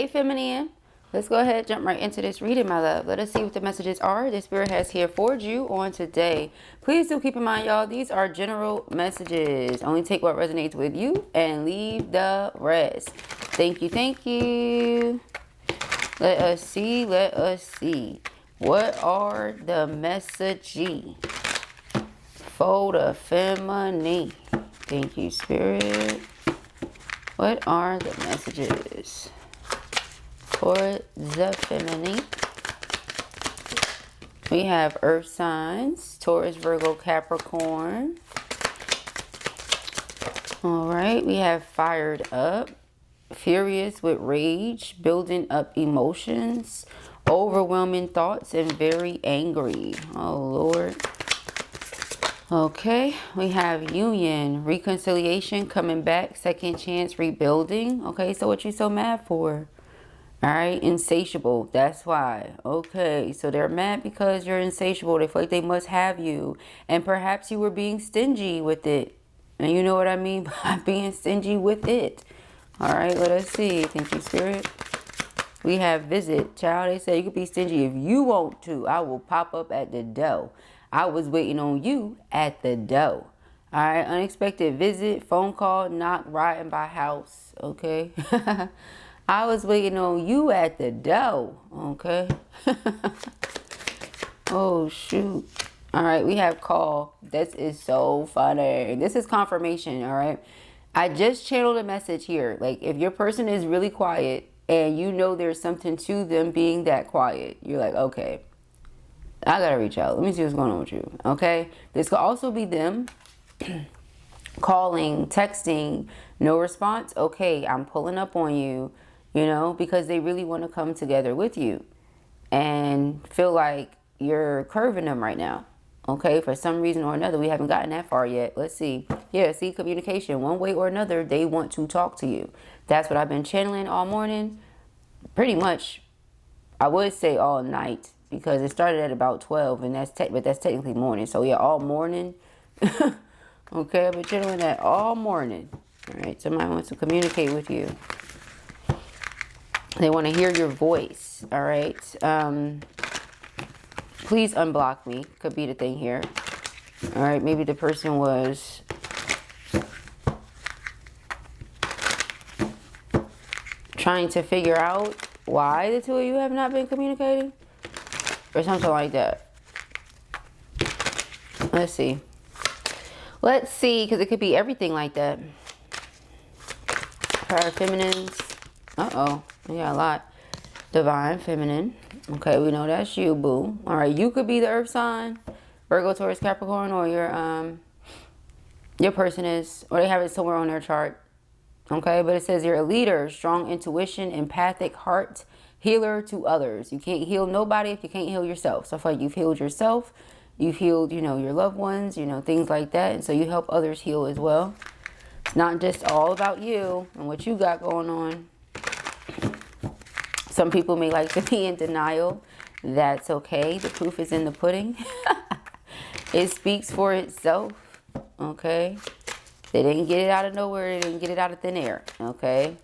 Hey, feminine. Let's go ahead, jump right into this reading, my love. Let us see what the messages are the Spirit has here for you on today. Please do keep in mind, y'all, these are general messages. Only take what resonates with you and leave the rest. Thank you, thank you. Let us see, let us see. What are the messages for the feminine? Thank you, Spirit. What are the messages for the feminine? We have earth signs, Taurus, Virgo, Capricorn. All right, we have fired up, furious with rage, building up emotions, overwhelming thoughts, and very angry. Oh, Lord. Okay, we have union, reconciliation, coming back, second chance, rebuilding. Okay, so what you so mad for? All right, insatiable, that's why. Okay, so they're mad because you're insatiable. They feel like they must have you. And perhaps you were being stingy with it. And you know what I mean by being stingy with it. All right, let us see. Thank you, Spirit. We have visit. Child, they say you could be stingy if you want to. I will pop up at the door. I was waiting on you at the door. All right, unexpected visit, phone call, knock, riding by house. Okay. I was waiting on you at the door. Okay. Oh, shoot. All right, we have call. This is so funny. This is confirmation, all right? I just channeled a message here. Like, if your person is really quiet and you know there's something to them being that quiet, you're like, okay, I gotta reach out. Let me see what's going on with you, okay? This could also be them calling, texting, no response. Okay, I'm pulling up on you, you know, because they really want to come together with you and feel like you're curving them right now. Okay, for some reason or another, we haven't gotten that far yet. Let's see. Yeah, see, communication. One way or another, they want to talk to you. That's what I've been channeling all morning. Pretty much, I would say all night, because it started at about 12, and that's technically morning. So yeah, all morning. Okay, I've been channeling that all morning. All right, somebody wants to communicate with you. They want to hear your voice. All right. Please unblock me. Could be the thing here. All right, maybe the person was trying to figure out why the two of you have not been communicating or something like that. Let's see. Let's see, because it could be everything like that. For our feminines. Uh-oh. We got a lot. Divine feminine. Okay, we know that's you, boo. All right, you could be the earth sign, Virgo, Taurus, Capricorn, or your person is, or they have it somewhere on their chart. Okay, but it says you're a leader, strong intuition, empathic heart, healer to others. You can't heal nobody if you can't heal yourself. So I feel like you've healed yourself. You've healed, you know, your loved ones, you know, things like that. And so you help others heal as well. It's not just all about you and what you got going on. Some people may like to be in denial. That's okay. The proof is in the pudding. It speaks for itself. Okay. They didn't get it out of nowhere. They didn't get it out of thin air. Okay.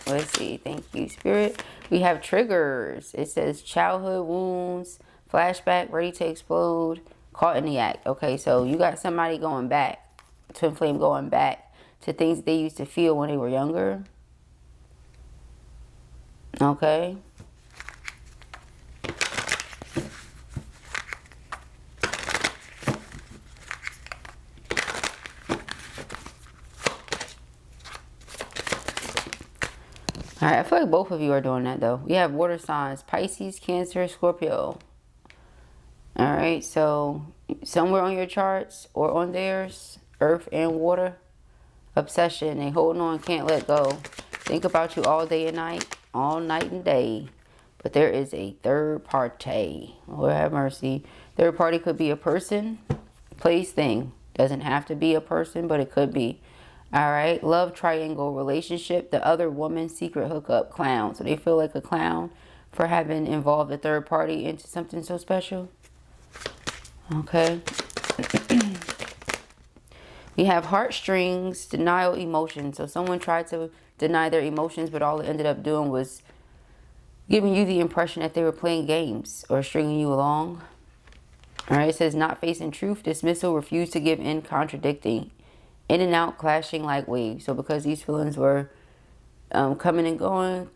Let's see. Thank you, Spirit. We have triggers. It says childhood wounds, flashback, ready to explode, caught in the act. Okay. So you got somebody going back, twin flame going back to things that they used to feel when they were younger. Okay. All right, I feel like both of you are doing that though. We have water signs, Pisces, Cancer, Scorpio. All right, so somewhere on your charts or on theirs, earth and water, obsession, they holding on, can't let go. Think about you all day and night, all night and day. But there is a third party. Lord have mercy. Third party could be a person, place, thing. Doesn't have to be a person, but it could be. All right. Love triangle relationship. The other woman, secret hookup, clown. So they feel like a clown for having involved a third party into something so special. Okay. We have heartstrings, denial, emotions. So someone tried to deny their emotions, but all it ended up doing was giving you the impression that they were playing games or stringing you along. All right, it says not facing truth, dismissal, refuse to give in, contradicting, in and out, clashing like waves. So because these feelings were coming and going,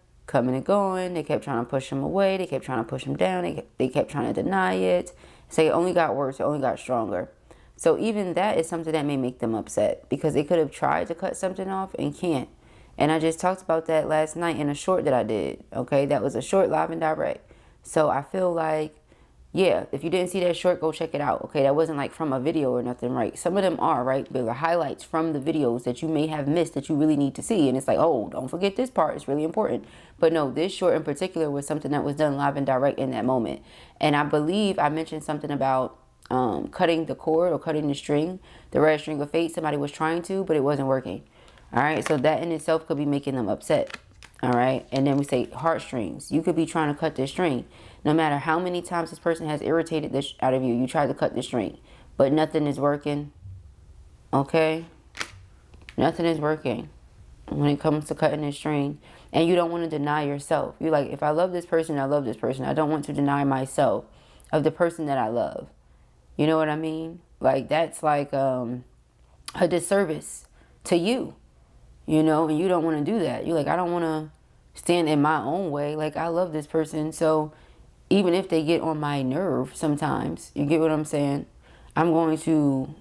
they kept trying to push him away. They kept trying to push him down. They kept trying to deny it. Say it only got worse. It only got stronger. So even that is something that may make them upset because they could have tried to cut something off and can't. And I just talked about that last night in a short that I did. Okay, that was a short live and direct. So I feel like, yeah, if you didn't see that short, go check it out. Okay, that wasn't like from a video or nothing, right? Some of them are, right? They're the highlights from the videos that you may have missed that you really need to see. And it's like, oh, don't forget this part. It's really important. But no, this short in particular was something that was done live and direct in that moment. And I believe I mentioned something about cutting the cord or cutting the string, the red string of fate. Somebody was trying to, but it wasn't working. All right, so that in itself could be making them upset. All right, and then we say heartstrings. You could be trying to cut this string. No matter how many times this person has irritated this out of you, you try to cut the string, but nothing is working. Okay, nothing is working when it comes to cutting this string. And you don't want to deny yourself. You're like, if I love this person, I love this person. I don't want to deny myself of the person that I love. You know what I mean? Like, that's like a disservice to you. You know, and you don't want to do that. You're like, I don't want to stand in my own way. Like, I love this person. So even if they get on my nerve sometimes, you get what I'm saying? I'm going to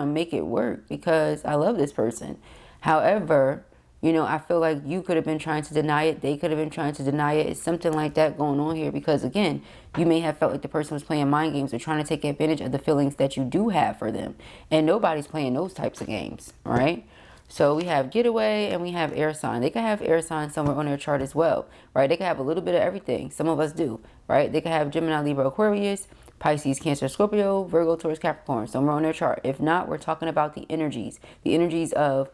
make it work because I love this person. However, you know, I feel like you could have been trying to deny it. They could have been trying to deny it. It's something like that going on here because, again, you may have felt like the person was playing mind games or trying to take advantage of the feelings that you do have for them. And nobody's playing those types of games, right? So we have getaway and we have air sign. They can have air sign somewhere on their chart as well, right? They can have a little bit of everything. Some of us do, right? They can have Gemini, Libra, Aquarius, Pisces, Cancer, Scorpio, Virgo, Taurus, Capricorn, somewhere on their chart. If not, we're talking about the energies of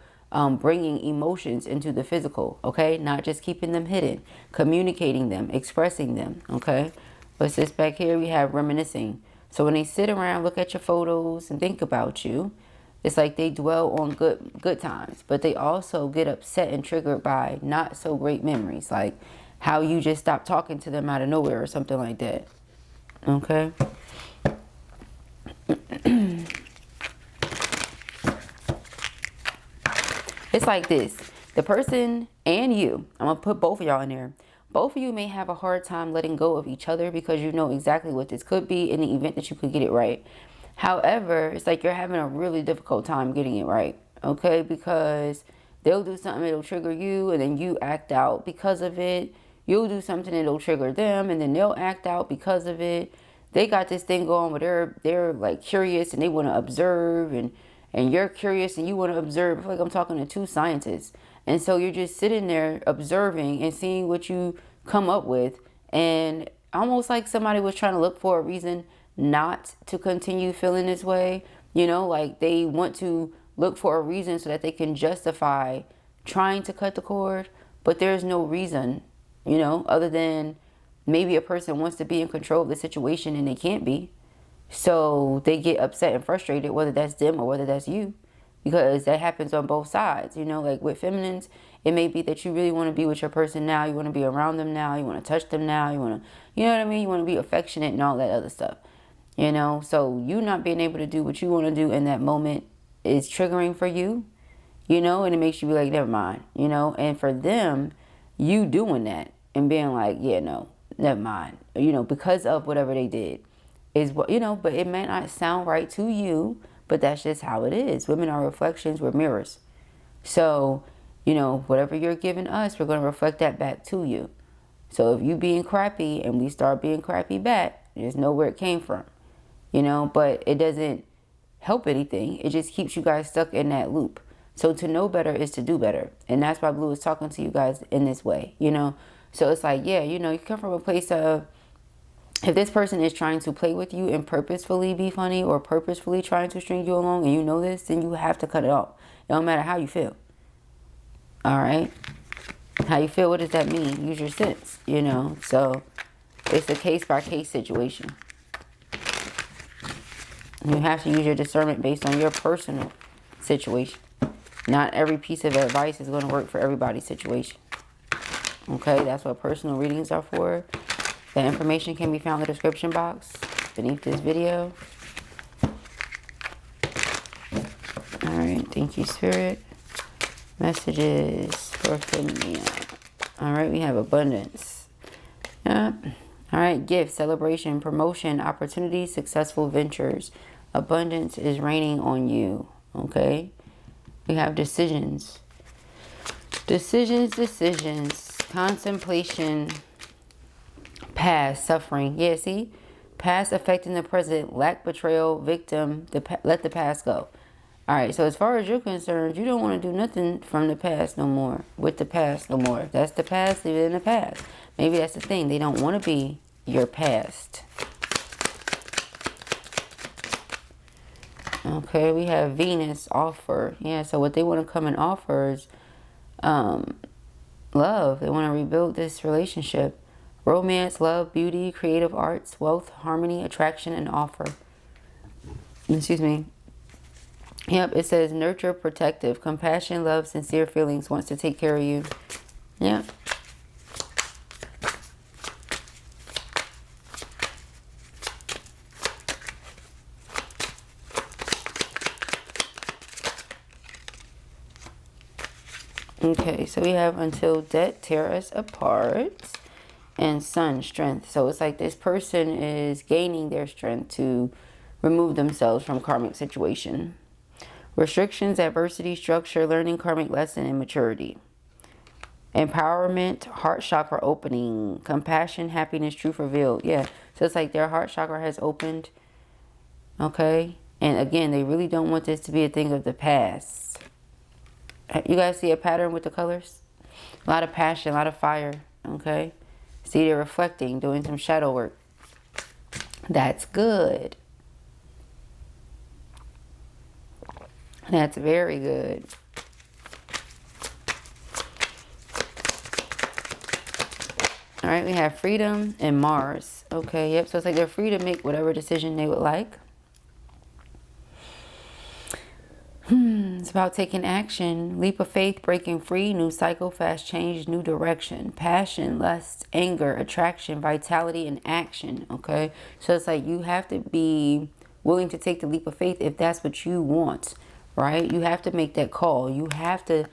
bringing emotions into the physical, okay? Not just keeping them hidden, communicating them, expressing them, okay? What's this back here? We have reminiscing. So when they sit around, look at your photos and think about you, it's like they dwell on good times, but they also get upset and triggered by not so great memories, like how you just stopped talking to them out of nowhere or something like that. Okay. It's like this. The person and you, I'm going to put both of y'all in there. Both of you may have a hard time letting go of each other because you know exactly what this could be in the event that you could get it right. However, it's like you're having a really difficult time getting it right, okay? Because they'll do something that'll trigger you and then you act out because of it. You'll do something that'll trigger them and then they'll act out because of it. They got this thing going where they're like curious and they want to observe and you're curious and you want to observe. I feel like I'm talking to two scientists. And so you're just sitting there observing and seeing what you come up with. And almost like somebody was trying to look for a reason not to continue feeling this way. You know, like they want to look for a reason so that they can justify trying to cut the cord. But there's no reason, you know, other than maybe a person wants to be in control of the situation and they can't be. So they get upset and frustrated, whether that's them or whether that's you, because that happens on both sides. You know, like with feminines, it may be that you really want to be with your person now. You want to be around them now. You want to touch them now. You want to, you know what I mean? You want to be affectionate and all that other stuff. You know, so you not being able to do what you want to do in that moment is triggering for you, you know, and it makes you be like, never mind, you know, and for them, you doing that and being like, yeah, no, never mind, you know, because of whatever they did is what, you know, but it may not sound right to you, but that's just how it is. Women are reflections, we're mirrors. So, you know, whatever you're giving us, we're going to reflect that back to you. So if you being crappy and we start being crappy back, just know where it came from. You know, but it doesn't help anything. It just keeps you guys stuck in that loop. So to know better is to do better. And that's why Blue is talking to you guys in this way, you know. So it's like, yeah, you know, you come from a place of, if this person is trying to play with you and purposefully be funny or purposefully trying to string you along and you know this, then you have to cut it off. It don't matter how you feel. All right. How you feel, what does that mean? Use your sense, you know. So it's a case-by-case situation. You have to use your discernment based on your personal situation. Not every piece of advice is going to work for everybody's situation. Okay, that's what personal readings are for. The information can be found in the description box beneath this video. Alright, thank you, Spirit. Messages for me. Alright, we have abundance. Yep. Alright, gift, celebration, promotion, opportunities, successful ventures. Abundance is raining on you. Okay. We have decisions. Decisions. Contemplation. Past, suffering. Yeah, see? Past affecting the present. Lack, betrayal, victim. Let the past go. Alright, so as far as you're concerned, you don't want to do nothing from the past no more. With the past no more. If that's the past, leave it in the past. Maybe that's the thing. They don't want to be your past. Okay, we have Venus offer. Yeah, so what they want to come and offer is love. They want to rebuild this relationship. Romance, love, beauty, creative arts, wealth, harmony, attraction, and offer. Excuse me. Yep, it says nurture, protective, compassion, love, sincere feelings, wants to take care of you. Yep. Okay, so we have until death tear us apart, and sun, strength. So it's like this person is gaining their strength to remove themselves from karmic situation. Restrictions, adversity, structure, learning karmic lesson, and maturity. Empowerment, heart chakra opening, compassion, happiness, truth revealed. Yeah, so it's like their heart chakra has opened. Okay, and again, they really don't want this to be a thing of the past. You guys see a pattern with the colors? A lot of passion, a lot of fire. Okay, see, they're reflecting, doing some shadow work. That's good. That's very good. All right, we have freedom and Mars. Okay, yep. So it's like they're free to make whatever decision they would like. It's about taking action. Leap of faith, breaking free, new cycle, fast change, new direction. Passion, lust, anger, attraction, vitality, and action. Okay, so it's like you have to be willing to take the leap of faith if that's what you want. Right? You have to make that call. You have to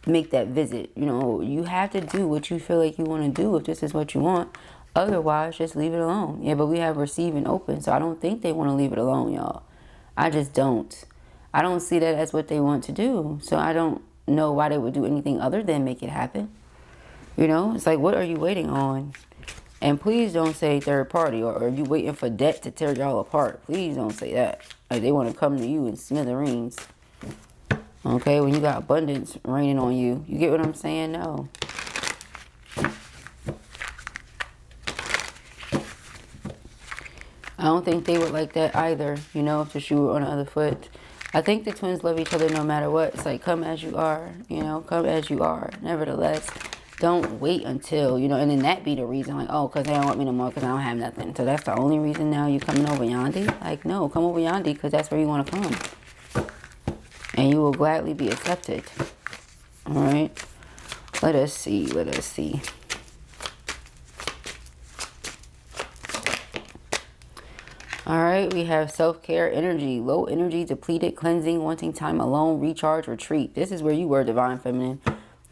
make that visit. You know, you have to do what you feel like you want to do if this is what you want. Otherwise, just leave it alone. Yeah, but we have receive and open. So I don't think they want to leave it alone, y'all. I just don't. I don't see that as what they want to do. So I don't know why they would do anything other than make it happen. You know, it's like, what are you waiting on? And please don't say third party, or are you waiting for debt to tear y'all apart? Please don't say that. Like they want to come to you in smithereens. Okay, when you got abundance raining on you. You get what I'm saying? No. I don't think they would like that either, you know, if the shoe were on the other foot. I think the twins love each other no matter what. It's like, come as you are, you know, come as you are. Nevertheless, don't wait until, you know, and then that be the reason, like, oh, because they don't want me no more because I don't have nothing. So that's the only reason now you coming over Yandi? Like, no, come over Yandi because that's where you want to come. And you will gladly be accepted. All right. Let us see. Let us see. All right. We have self-care energy. Low energy, depleted, cleansing, wanting time alone, recharge, retreat. This is where you were, Divine Feminine.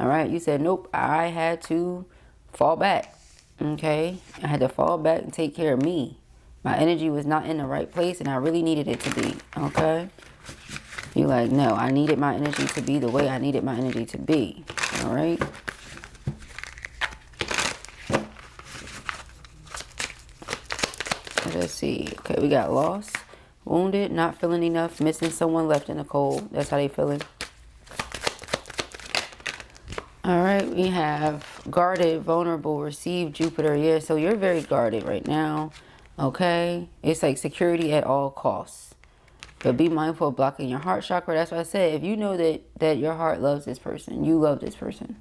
All right. You said, nope, I had to fall back. Okay. I had to fall back and take care of me. My energy was not in the right place and I really needed it to be. Okay. You're like, no, I needed my energy to be the way I needed my energy to be. All right. Let's see. Okay, we got lost, wounded, not feeling enough, missing someone, left in the cold. That's how they feeling. All right, we have guarded, vulnerable, receive, Jupiter. Yeah, so you're very guarded right now. Okay. It's like security at all costs. But be mindful of blocking your heart chakra. That's what I said. If you know that your heart loves this person, you love this person.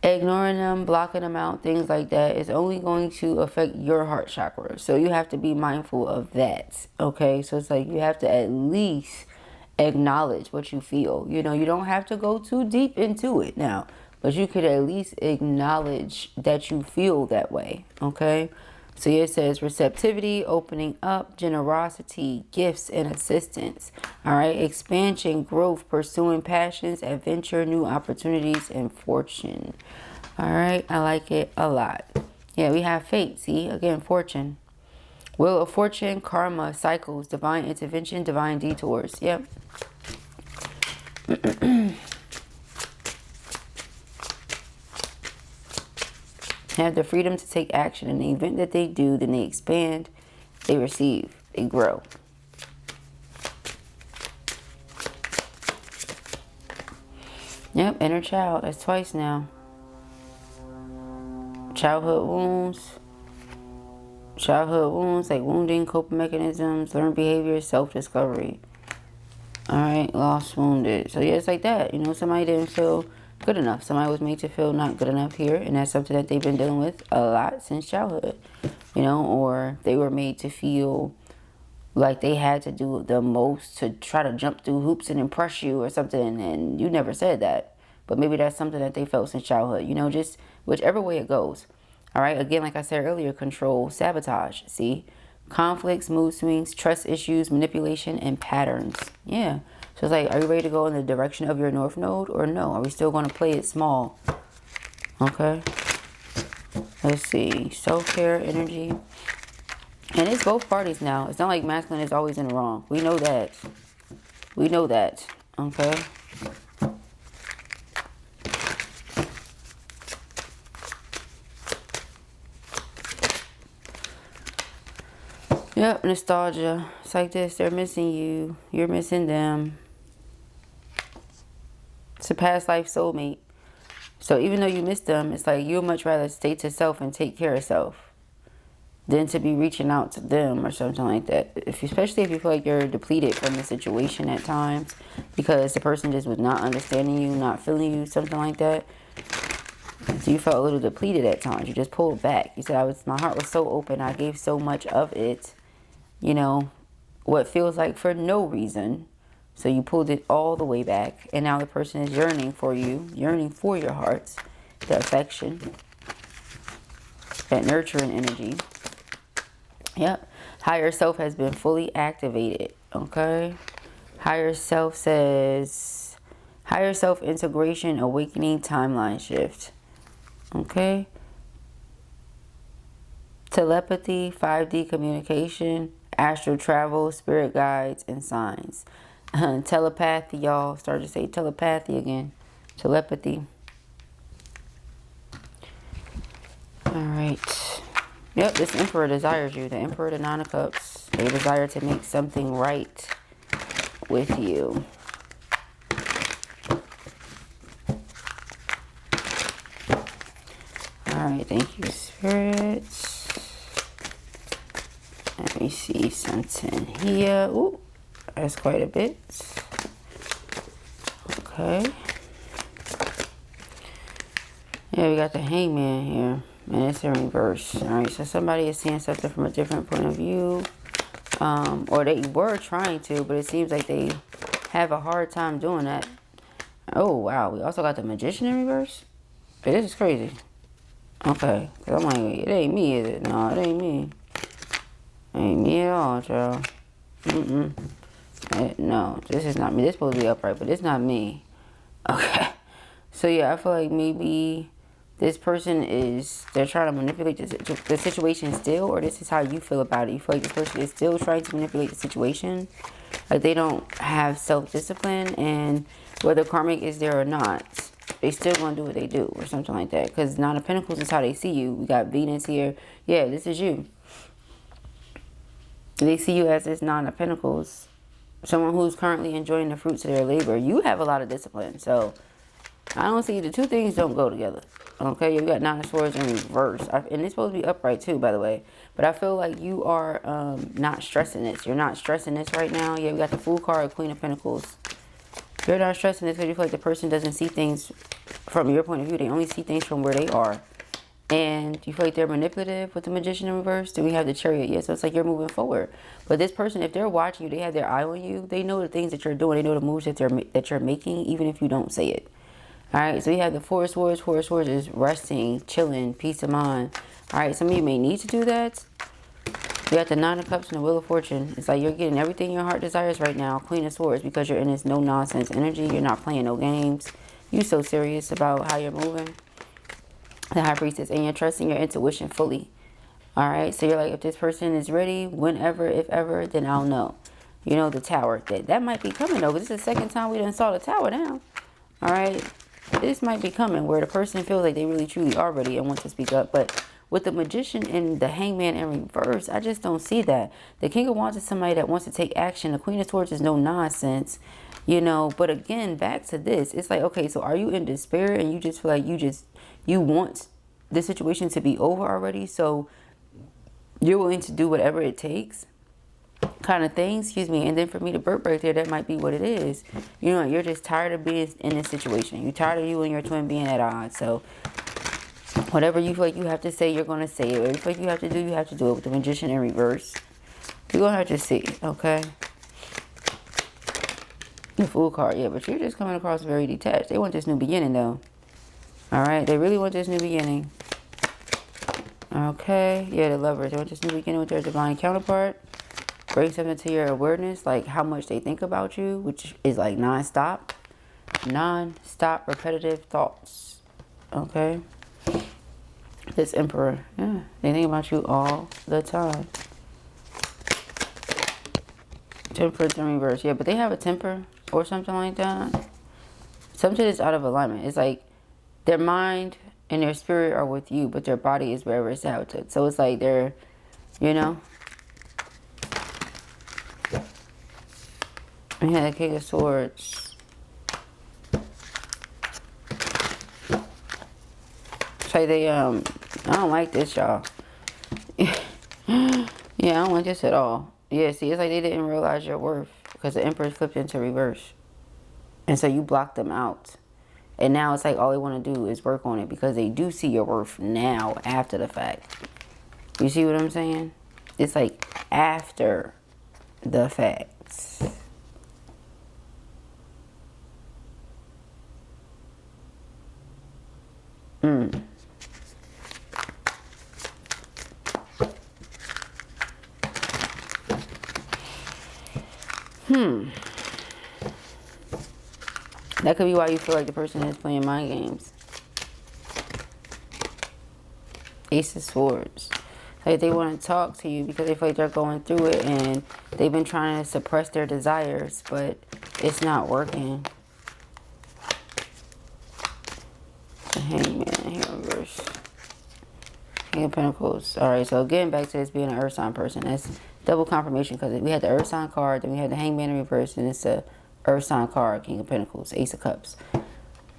Ignoring them, blocking them out, things like that is only going to affect your heart chakra. So you have to be mindful of that. Okay, so it's like you have to at least acknowledge what you feel. You know, you don't have to go too deep into it now. but you could at least acknowledge that you feel that way, okay? So here it says receptivity, opening up, generosity, gifts, and assistance. All right, expansion, growth, pursuing passions, adventure, new opportunities, and fortune. All right, I like it a lot. Yeah, we have fate. See, again, fortune. Wheel of fortune, karma, cycles, divine intervention, divine detours. Yep. Have the freedom to take action. In the event that they do, then they expand, they receive, they grow. Yep, inner child. That's twice now. Childhood wounds. Childhood wounds like wounding, coping mechanisms, learned behaviors, self-discovery. Alright, lost, wounded. So yeah, it's like that. You know, somebody didn't feel good enough. Somebody was made to feel not good enough here. And that's something that they've been dealing with a lot since childhood. You know, or they were made to feel like they had to do the most to try to jump through hoops and impress you or something. And you never said that. But maybe that's something that they felt since childhood. You know, just whichever way it goes. All right. Again, like I said earlier, control, sabotage. See, conflicts, mood swings, trust issues, manipulation, and patterns. Yeah. So it's like, are you ready to go in the direction of your North Node or no? Are we still going to play it small? Okay. Let's see. Self-care, energy. And it's both parties now. It's not like masculine is always in the wrong. We know that. We know that. Okay. Yep, nostalgia. It's like this. They're missing you. You're missing them. It's a past life soulmate. So even though you miss them, it's like you'd much rather stay to self and take care of self than to be reaching out to them or something like that. Especially if you feel like you're depleted from the situation at times because the person just was not understanding you, not feeling you, something like that. So you felt a little depleted at times. You just pulled back. You said, my heart was so open. I gave so much of it. You know, what feels like for no reason. So you pulled it all the way back. And now the person is yearning for you, yearning for your heart, the affection, that nurturing energy. Yep. Higher self has been fully activated. Okay. Higher self says, higher self integration, awakening, timeline shift. Okay. Telepathy, 5D communication, astral travel, spirit guides, and signs. Telepathy, y'all. Started to say telepathy again. Telepathy. Alright. Yep, this Emperor desires you. The Emperor, the Nine of Cups. They desire to make something right with you. Alright, thank you, spirits. Let me see something here. Ooh, that's quite a bit. Okay. Yeah, we got the Hangman here. And it's in reverse. Alright, so somebody is seeing something from a different point of view. Or they were trying to, but it seems like they have a hard time doing that. Oh, wow. We also got the Magician in reverse. Hey, this is crazy. Okay. Because I'm like, it ain't me, is it? No, it ain't me. Ain't me at all, child. No, this is not me. This is supposed to be upright, but it's not me. Okay. So, yeah, I feel like maybe this person they're trying to manipulate the situation still, or this is how you feel about it. You feel like this person is still trying to manipulate the situation. Like they don't have self-discipline, and whether karmic is there or not, they still gonna do what they do or something like that. Because Nine of Pentacles is how they see you. We got Venus here. Yeah, this is you. They see you as this Nine of Pentacles. Someone who's currently enjoying the fruits of their labor. You have a lot of discipline. So, I don't see the two things don't go together. Okay, you got Nine of Swords in reverse. And it's supposed to be upright too, by the way. But I feel like you are not stressing this. You're not stressing this right now. Yeah, we got the Fool card, Queen of Pentacles. You're not stressing this because you feel like the person doesn't see things from your point of view. They only see things from where they are. And you feel like they're manipulative with the Magician in reverse. Then we have the Chariot. Yeah, so it's like you're moving forward. But this person, if they're watching you, they have their eye on you. They know the things that you're doing. They know the moves that you're making, even if you don't say it. All right, so you have the Four of Swords. Four of Swords is resting, chilling, peace of mind. All right, some of you may need to do that. You got the Nine of Cups and the Wheel of Fortune. It's like you're getting everything your heart desires right now. Queen of Swords, because you're in this no-nonsense energy. You're not playing no games. You're so serious about how you're moving. The High Priestess, and you're trusting your intuition fully. All right, so you're like, if this person is ready, whenever, if ever, then I'll know. You know, the Tower. That might be coming, though. This is the second time we done saw the Tower now. All right, this might be coming where the person feels like they really, truly are ready and want to speak up. But with the Magician and the Hangman in reverse, I just don't see that. The King of Wands is somebody that wants to take action. The Queen of Swords is no nonsense, you know. But again, back to this. It's like, okay, so are you in despair and you just feel like you want the situation to be over already? So you're willing to do whatever it takes, kind of thing, excuse me. And then for me to burp right there, that might be what it is. You know, you're just tired of being in this situation. You're tired of you and your twin being at odds. So whatever you feel like you have to say, you're going to say it. Whatever you feel like you have to do, you have to do it. With the Magician in reverse, you're going to have to see it, okay? The Fool card, yeah, but you're just coming across very detached. They want this new beginning, though. All right, they really want this new beginning. Okay, yeah, the Lovers. They want this new beginning with their divine counterpart. Bring something to your awareness, like how much they think about you, which is like non-stop. Non-stop repetitive thoughts. Okay. This Emperor, yeah, they think about you all the time. Temperance in reverse, yeah, but they have a temper or something like that. Something is out of alignment. It's like their mind and their spirit are with you, but their body is wherever it's at. So it's like they're, you know. We had the King of Swords. Say they, I don't like this, y'all. Yeah, I don't like this at all. Yeah, see, it's like they didn't realize your worth because the Emperor flipped into reverse. And so you blocked them out. And now it's like all they want to do is work on it because they do see your worth now after the fact. You see what I'm saying? It's like after the fact. That could be why you feel like the person is playing mind games. Ace of Swords. Like they want to talk to you because they feel like they're going through it and they've been trying to suppress their desires, but it's not working. The Hangman here reverse. King of Pentacles. Alright, so getting back to this being an Earth sign person, that's double confirmation because we had the Earth sign card, then we had the Hangman in reverse, and it's a Earth sign card, King of Pentacles, Ace of Cups.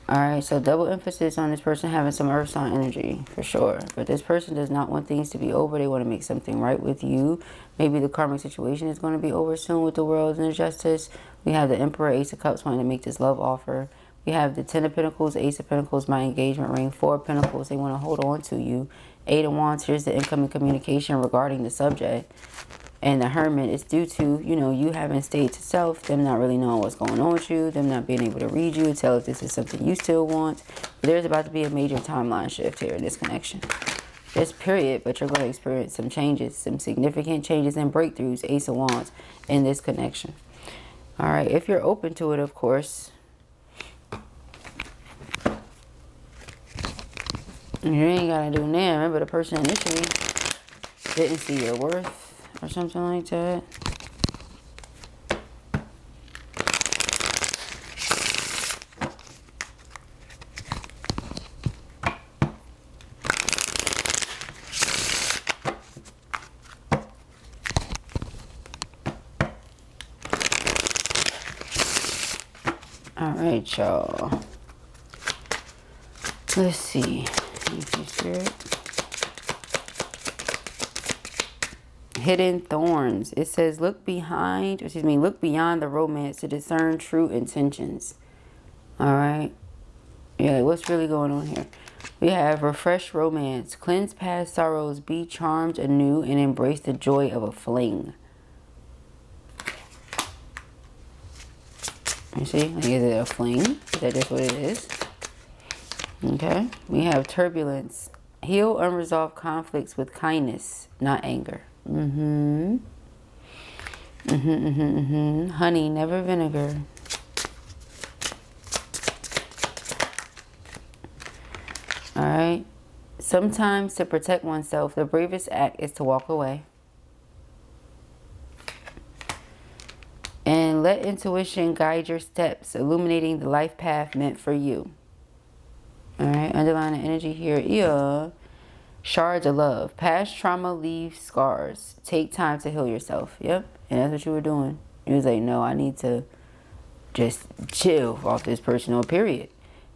Alright, so double emphasis on this person having some Earth sign energy, for sure. But this person does not want things to be over. They want to make something right with you. Maybe the karmic situation is going to be over soon with the World and the Justice. We have the Emperor, Ace of Cups, wanting to make this love offer. We have the Ten of Pentacles, Ace of Pentacles, my engagement ring. Four of Pentacles, they want to hold on to you. Eight of Wands, here's the incoming communication regarding the subject. And the Hermit is due to, you know, you having stayed to self, them not really knowing what's going on with you, them not being able to read you, tell if this is something you still want. But there's about to be a major timeline shift here in this connection. Just period, but you're going to experience some changes, some significant changes and breakthroughs, Ace of Wands, in this connection. All right, if you're open to it, of course. You ain't got to do now. Remember, the person initially didn't see your worth or something like that. All right, y'all. Let's see. Thank you, Spirit. Hidden thorns. It says, look beyond the romance to discern true intentions. All right. Yeah, what's really going on here? We have refresh romance. Cleanse past sorrows. Be charmed anew and embrace the joy of a fling. You see? Like, is it a fling? Is that just what it is? Okay, we have turbulence. Heal unresolved conflicts with kindness, not anger. Honey, never vinegar. All right. Sometimes to protect oneself, the bravest act is to walk away. And let intuition guide your steps, illuminating the life path meant for you. All right, underline the energy here. Yeah. Shards of love. Past trauma leaves scars. Take time to heal yourself. Yep. And that's what you were doing. You was like, no, I need to just chill off this personal period.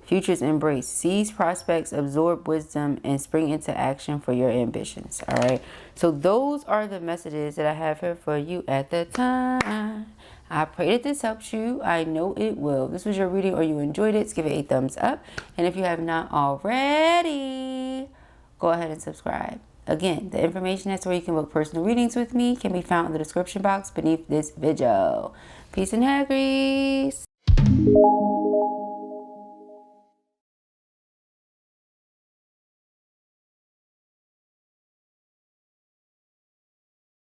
Futures embrace. Seize prospects, absorb wisdom, and spring into action for your ambitions. All right. So those are the messages that I have here for you at the time. I pray that this helps you. I know it will. If this was your reading or you enjoyed it, give it a thumbs up. And if you have not already, go ahead and subscribe. Again, the information as to where you can book personal readings with me can be found in the description box beneath this video. Peace and hair grease.